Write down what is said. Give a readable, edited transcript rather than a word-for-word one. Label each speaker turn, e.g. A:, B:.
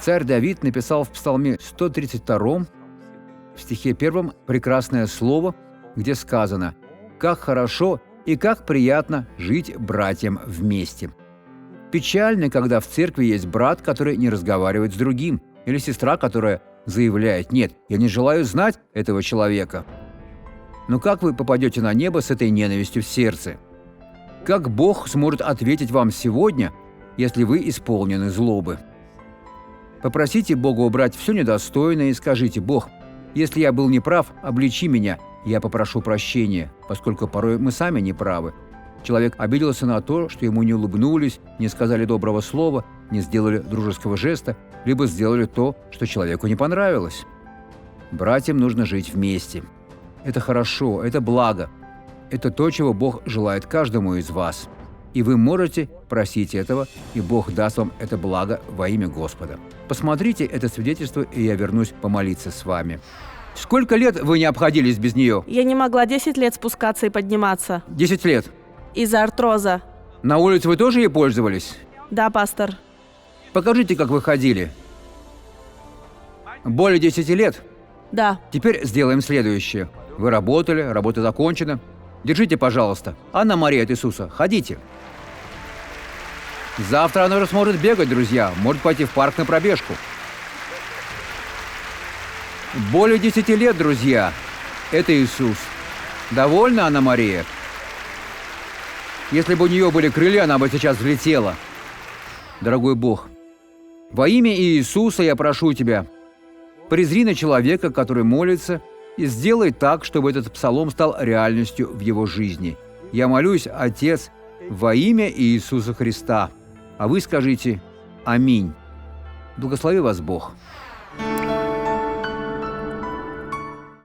A: Царь Давид написал в Псалме 132, в стихе 1, прекрасное слово, где сказано: «Как хорошо и как приятно жить братьям вместе». Печально, когда в церкви есть брат, который не разговаривает с другим, или сестра, которая заявляет: «Нет, я не желаю знать этого человека». Но как вы попадете на небо с этой ненавистью в сердце? Как Бог сможет ответить вам сегодня, если вы исполнены злобы? Попросите Бога убрать все недостойное и скажите: «Бог, если я был неправ, обличи меня, я попрошу прощения», поскольку порой мы сами неправы. Человек обиделся на то, что ему не улыбнулись, не сказали доброго слова, не сделали дружеского жеста, либо сделали то, что человеку не понравилось. Братьям нужно жить вместе. Это хорошо, это благо. Это то, чего Бог желает каждому из вас. И вы можете просить этого, и Бог даст вам это благо во имя Господа. Посмотрите это свидетельство, и я вернусь помолиться с вами. Сколько лет вы не обходились без нее?
B: Я не могла 10 лет спускаться и подниматься.
A: 10 лет.
B: Из-за артроза.
A: На улице вы тоже ей пользовались?
B: Да, пастор.
A: Покажите, как вы ходили. Более 10 лет?
B: Да.
A: Теперь сделаем следующее. Вы работали, работа закончена. Держите, пожалуйста. Анна-Мария от Иисуса, ходите. Завтра она уже сможет бегать, друзья. Может пойти в парк на пробежку. Более 10 лет, друзья. Это Иисус. Довольна, Анна-Мария? Если бы у нее были крылья, она бы сейчас взлетела. Дорогой Бог, во имя Иисуса я прошу Тебя, презри на человека, который молится, и сделай так, чтобы этот псалом стал реальностью в его жизни. Я молюсь, Отец, во имя Иисуса Христа. А вы скажите: «Аминь». Благослови вас Бог.